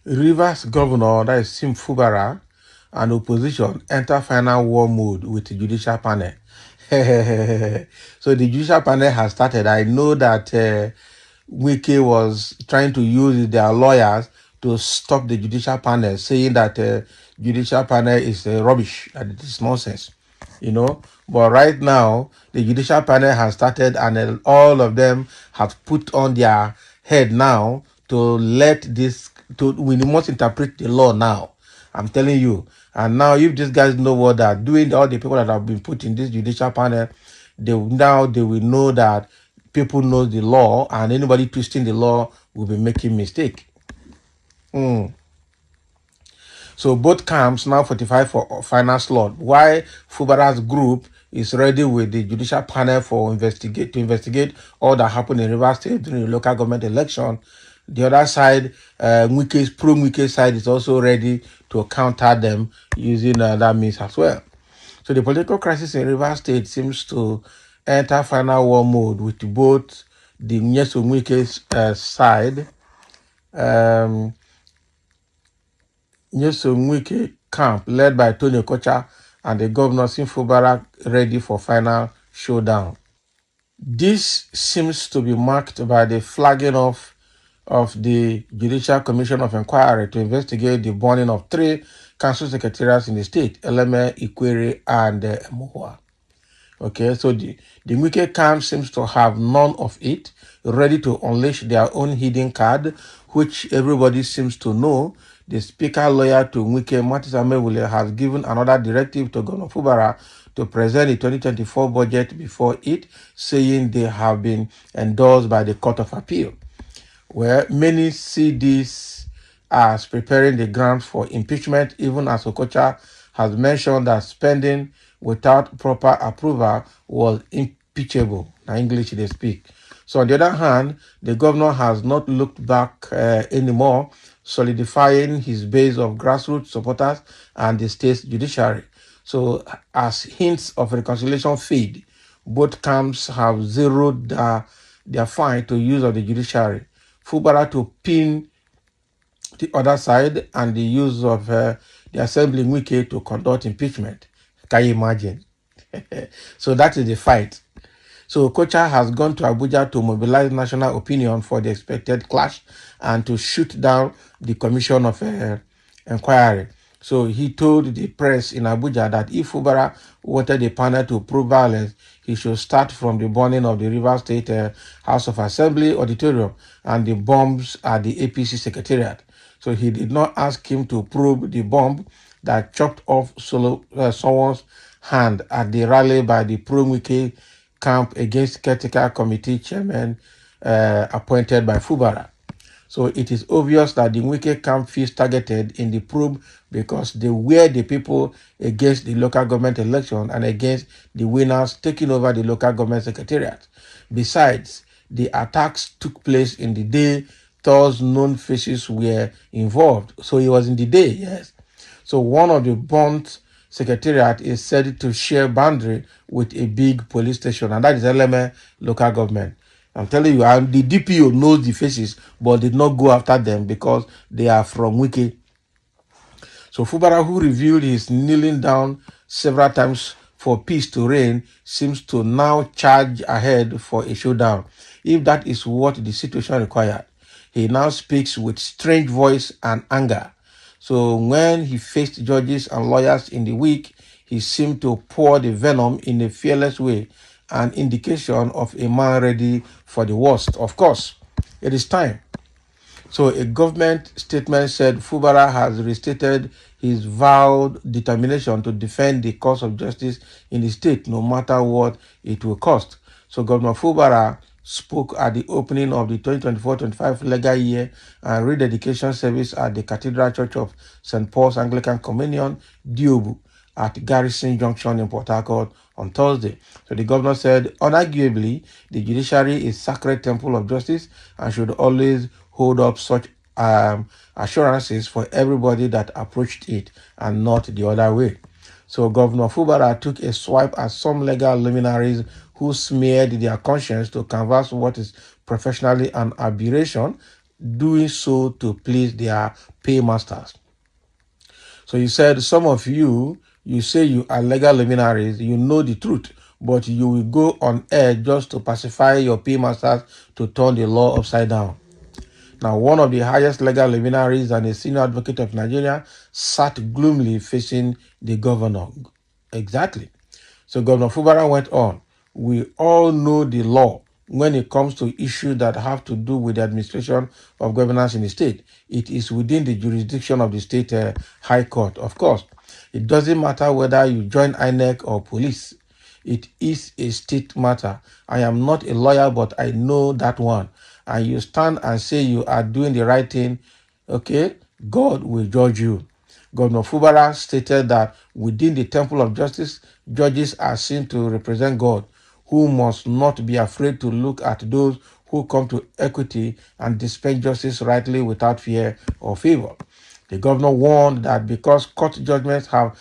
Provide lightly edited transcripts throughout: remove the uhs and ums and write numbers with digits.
Rivers governor, that is Sim Fubara, and opposition enter final war mode with the judicial panel. So the judicial panel has started. I know that Wike was trying to use their lawyers to stop the judicial panel, saying that judicial panel is rubbish, that it is nonsense, you know. But right now, the judicial panel has started, and all of them have put on their head now to let this, we must interpret the law now. I'm telling you. And now, if these guys know what they're doing, all the people that have been put in this judicial panel, they will know that people know the law, and anybody twisting the law will be making mistake. So both camps now 45 for final slot. Why Fubara's group is ready with the judicial panel for investigate all that happened in Rivers State during the local government election. The other side, pro-Wike side is also ready to counter them using that means as well. So the political crisis in Rivers State seems to enter final war mode with both the Nyesom Wike's side, Nyesom Wike camp led by Tony Okocha and the governor Sim Fubara ready for final showdown. This seems to be marked by the flagging off of the Judicial Commission of Inquiry to investigate the burning of 3 council secretariats in the state, Eleme, Ikwere, and Emuhua. Okay, so the Wike camp seems to have none of it, ready to unleash their own hidden card, which everybody seems to know. The speaker lawyer to Wike, Matisame Wule, has given another directive to Governor Fubara to present the 2024 budget before it, saying they have been endorsed by the Court of Appeal, where many see this as preparing the ground for impeachment, even as Okocha has mentioned that spending without proper approval was impeachable. In English they speak. So on the other hand, the governor has not looked back anymore, solidifying his base of grassroots supporters and the state's judiciary. So as hints of reconciliation fade, both camps have zeroed their fight to use of the judiciary. Fubara to pin the other side, and the use of the assembly Wike to conduct impeachment. Can you imagine? So that is the fight. So Okocha has gone to Abuja to mobilize national opinion for the expected clash and to shoot down the commission of inquiry. So he told the press in Abuja that if Fubara wanted the panel to prove violence, he should start from the burning of the Rivers State House of Assembly auditorium and the bombs at the APC Secretariat. So he did not ask him to probe the bomb that chopped off someone's hand at the rally by the pro-Wike camp against caretaker committee chairman appointed by Fubara. So it is obvious that the Wike camp feels targeted in the probe because they were the people against the local government election and against the winners taking over the local government secretariat. Besides, the attacks took place in the day those known faces were involved. So it was in the day, yes. So one of the burnt secretariat is said to share boundary with a big police station, and that is Eleme local government. I'm telling you, and the DPO knows the faces, but did not go after them because they are from Wike. So Fubara, who revealed his kneeling down several times for peace to reign, seems to now charge ahead for a showdown, if that is what the situation required. He now speaks with strange voice and anger. So when he faced judges and lawyers in the week, he seemed to pour the venom in a fearless way, an indication of a man ready for the worst. Of course, it is time. So a government statement said Fubara has restated his vowed determination to defend the cause of justice in the state, no matter what it will cost. So Governor Fubara spoke at the opening of the 2024-25 legal year and rededication service at the Cathedral Church of St. Paul's Anglican Communion, Diobu, at Garrison Junction in Port Harcourt on Thursday. So the governor said, unarguably, the judiciary is sacred temple of justice and should always hold up such assurances for everybody that approached it and not the other way. So Governor Fubara took a swipe at some legal luminaries who smeared their conscience to canvass what is professionally an aberration doing so to please their paymasters. So he said, some of you, you say you are legal luminaries, you know the truth, but you will go on air just to pacify your paymasters to turn the law upside down. Now, one of the highest legal luminaries and a senior advocate of Nigeria sat gloomily facing the governor. Exactly. So Governor Fubara went on. We all know the law when it comes to issues that have to do with the administration of governance in the state. It is within the jurisdiction of the state high court. Of course, it doesn't matter whether you join INEC or police. It is a state matter. I am not a lawyer, but I know that one. And you stand and say you are doing the right thing, okay, God will judge you. Governor Fubara stated that within the temple of justice, judges are seen to represent God, who must not be afraid to look at those who come to equity and dispense justice rightly without fear or favor. The governor warned that because court judgments have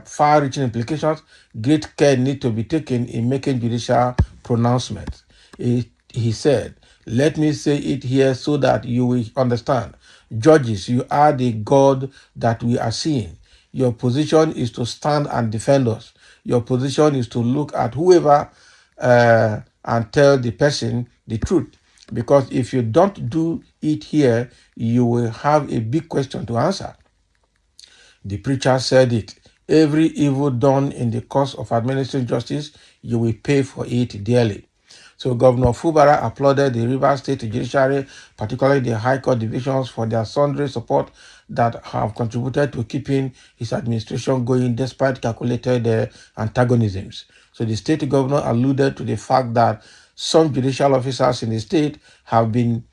far-reaching implications, great care need to be taken in making judicial pronouncements. He said, let me say it here so that you will understand. Judges, you are the God that we are seeing. Your position is to stand and defend us. Your position is to look at whoever and tell the person the truth. Because if you don't do it here, you will have a big question to answer. The preacher said it. Every evil done in the course of administering justice, you will pay for it dearly. So Governor Fubara applauded the Rivers State Judiciary, particularly the High Court divisions, for their sundry support that have contributed to keeping his administration going despite calculated antagonisms. So the state governor alluded to the fact that some judicial officers in the state have been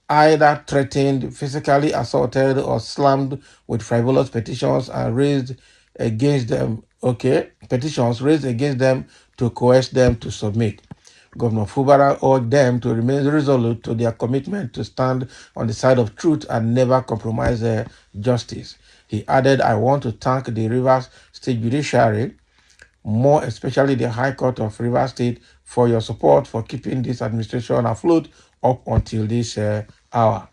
either threatened, physically assaulted, or slammed with frivolous petitions and raised against them, petitions raised against them to coerce them to submit. Governor Fubara urged them to remain resolute to their commitment to stand on the side of truth and never compromise justice. He added, I want to thank the Rivers State Judiciary, more especially the High Court of Rivers State, for your support for keeping this administration afloat up until this hour.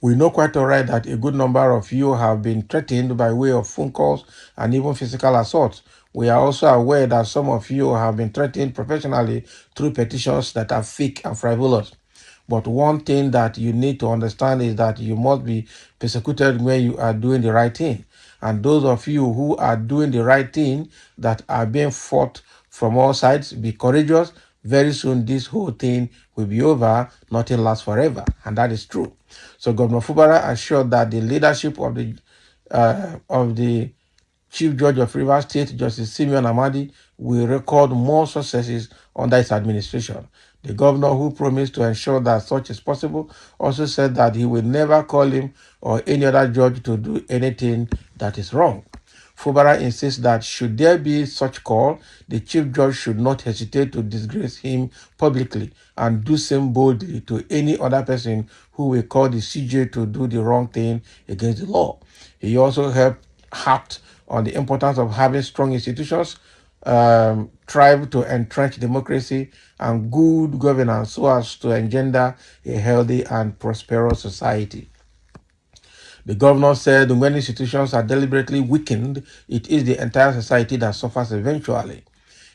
We know quite all right that a good number of you have been threatened by way of phone calls and even physical assault. We are also aware that some of you have been threatened professionally through petitions that are fake and frivolous. But one thing that you need to understand is that you must be persecuted when you are doing the right thing. And those of you who are doing the right thing that are being fought from all sides, be courageous. Very soon this whole thing will be over. Nothing lasts forever. And that is true. So Governor Fubara assured that the leadership of the Chief Judge of Rivers State, Justice Simeon Amadi, will record more successes under his administration. The governor, who promised to ensure that such is possible, also said that he will never call him or any other judge to do anything that is wrong. Fubara insists that should there be such call, the chief judge should not hesitate to disgrace him publicly and do same boldly to any other person who will call the CJ to do the wrong thing against the law. He also harped on the importance of having strong institutions, thrive to entrench democracy and good governance so as to engender a healthy and prosperous society. The governor said when institutions are deliberately weakened, it is the entire society that suffers eventually.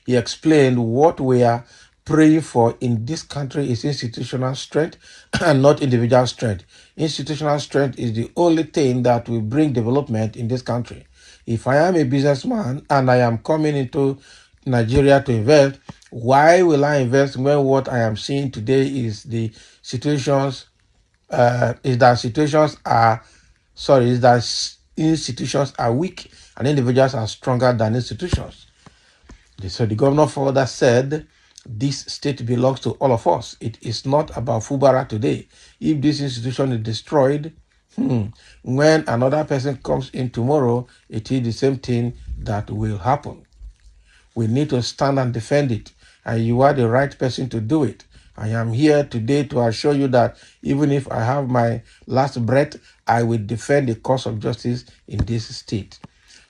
He explained what we are praying for in this country is institutional strength and not individual strength. Institutional strength is the only thing that will bring development in this country. If I am a businessman and I am coming into Nigeria to invest, why will I invest when what I am seeing today is the situations, is that institutions are weak and individuals are stronger than institutions. So the governor further said, this state belongs to all of us. It is not about Fubara today. If this institution is destroyed, when another person comes in tomorrow, it is the same thing that will happen. We need to stand and defend it, and you are the right person to do it. I am here today to assure you that even if I have my last breath, I will defend the cause of justice in this state.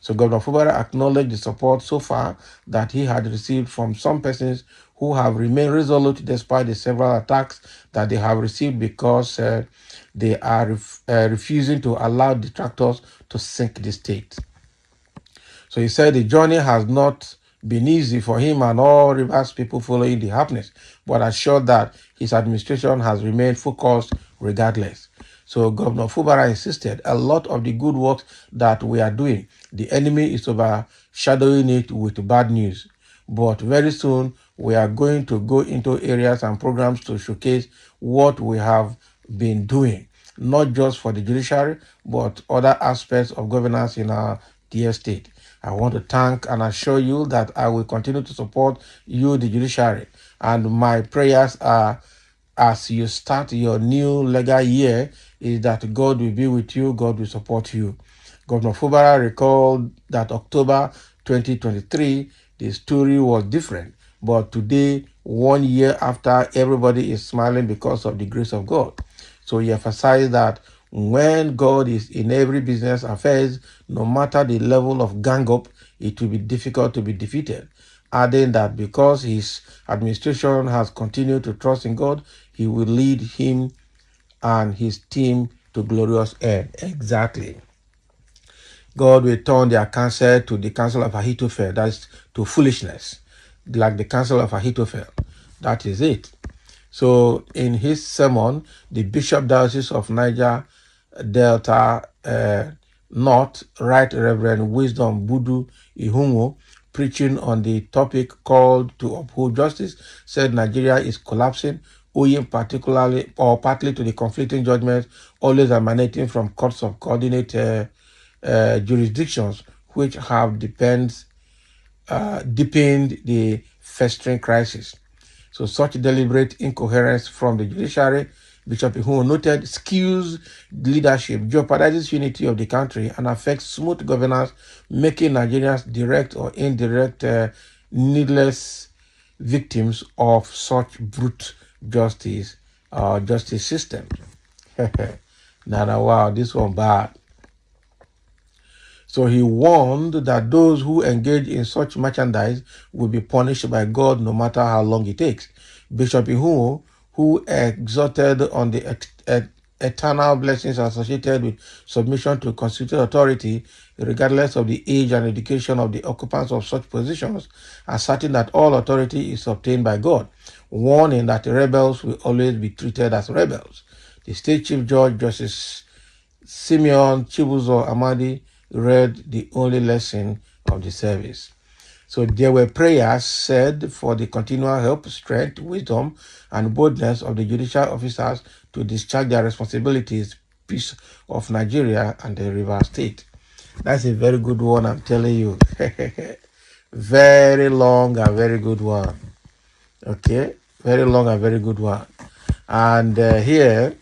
So Governor Fubara acknowledged the support so far that he had received from some persons who have remained resolute despite the several attacks that they have received because they are refusing to allow detractors to sink the state. So he said the journey has not been easy for him and all Rivers people following the happenings, but assured that his administration has remained focused regardless. So Governor Fubara insisted a lot of the good work that we are doing, the enemy is overshadowing it with bad news. But very soon we are going to go into areas and programs to showcase what we have been doing, not just for the judiciary, but other aspects of governance in our dear state. I want to thank and assure you that I will continue to support you, the judiciary, and my prayers are as you start your new legal year is that God will be with you, God will support you. Governor Fubara recalled that October 2023, the story was different, but today, 1 year after, everybody is smiling because of the grace of God. So he emphasized that when God is in every business affairs, no matter the level of gang up, it will be difficult to be defeated. Adding that because his administration has continued to trust in God, he will lead him and his team to glorious end. Exactly. God will turn their counsel to the counsel of Ahithophel, that is to foolishness, like the counsel of Ahithophel. That is it. So in his sermon, the Bishop Diocese of Niger Delta North, Right Reverend Wisdom Budu Ihunwo, preaching on the topic called to uphold justice, said Nigeria is collapsing, owing particularly or partly to the conflicting judgments always emanating from courts of coordinate jurisdictions, which have deepened the festering crisis. So such deliberate incoherence from the judiciary, Bishop Ihunwo noted, skews leadership, jeopardizes unity of the country, and affects smooth governance, making Nigerians direct or indirect needless victims of such brute justice system. Now, wow, this one bad. So he warned that those who engage in such merchandise will be punished by God no matter how long it takes. Bishop Ihunwo, who exhorted on the eternal blessings associated with submission to constituted authority, regardless of the age and education of the occupants of such positions, asserting that all authority is obtained by God, warning that rebels will always be treated as rebels. The State Chief Judge, Justice Simeon Chibuzo Amadi, read the only lesson of the service. So there were prayers said for the continual help, strength, wisdom, and boldness of the judicial officers to discharge their responsibilities, peace of Nigeria and the River State. That's a very good one, I'm telling you. Very long and very good one. Okay, very long and very good one. And here,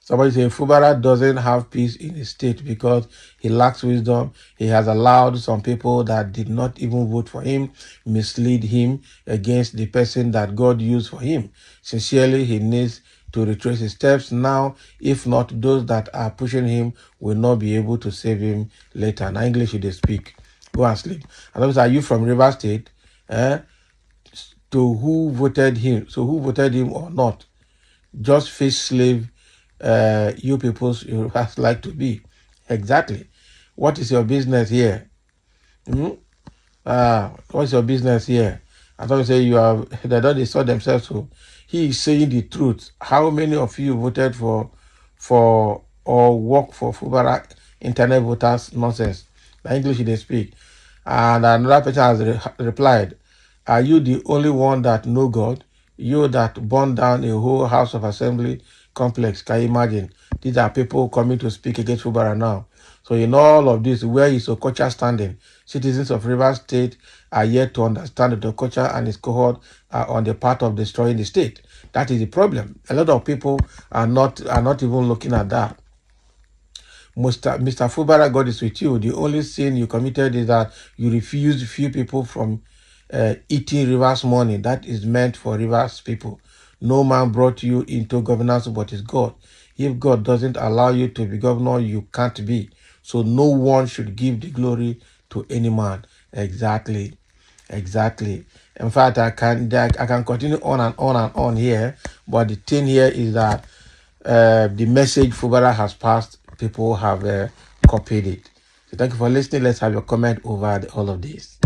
somebody saying Fubara doesn't have peace in his state because he lacks wisdom. He has allowed some people that did not even vote for him mislead him against the person that God used for him. Sincerely, he needs to retrace his steps now. If not, those that are pushing him will not be able to save him later. Now, English they speak. Go and sleep. And those are you from River State? To who voted him? So who voted him or not? Just face slave you people like to be. Exactly. What is your business here? What's your business here? I thought you say you are, they don't they saw themselves. So he is saying the truth. How many of you voted for or work for Fubara internet voters nonsense? The English they speak. And another person has replied, are you the only one that know God? You that burned down a whole house of assembly complex. Can you imagine? These are people coming to speak against Fubara now. So in all of this, where is Okocha standing? Citizens of Rivers State are yet to understand that Okocha and his cohort are on the path of destroying the state. That is the problem. A lot of people are not even looking at that. Mr. Fubara, God is with you. The only sin you committed is that you refused few people from eating Rivers money. That is meant for Rivers people. No man brought you into governance but is God. If God doesn't allow you to be governor, you can't be. So no one should give the glory to any man. Exactly. In fact, I can continue on and on and on here, but the thing here is that the message Fubara has passed, people have copied it. So thank you for listening. Let's have your comment over all of this.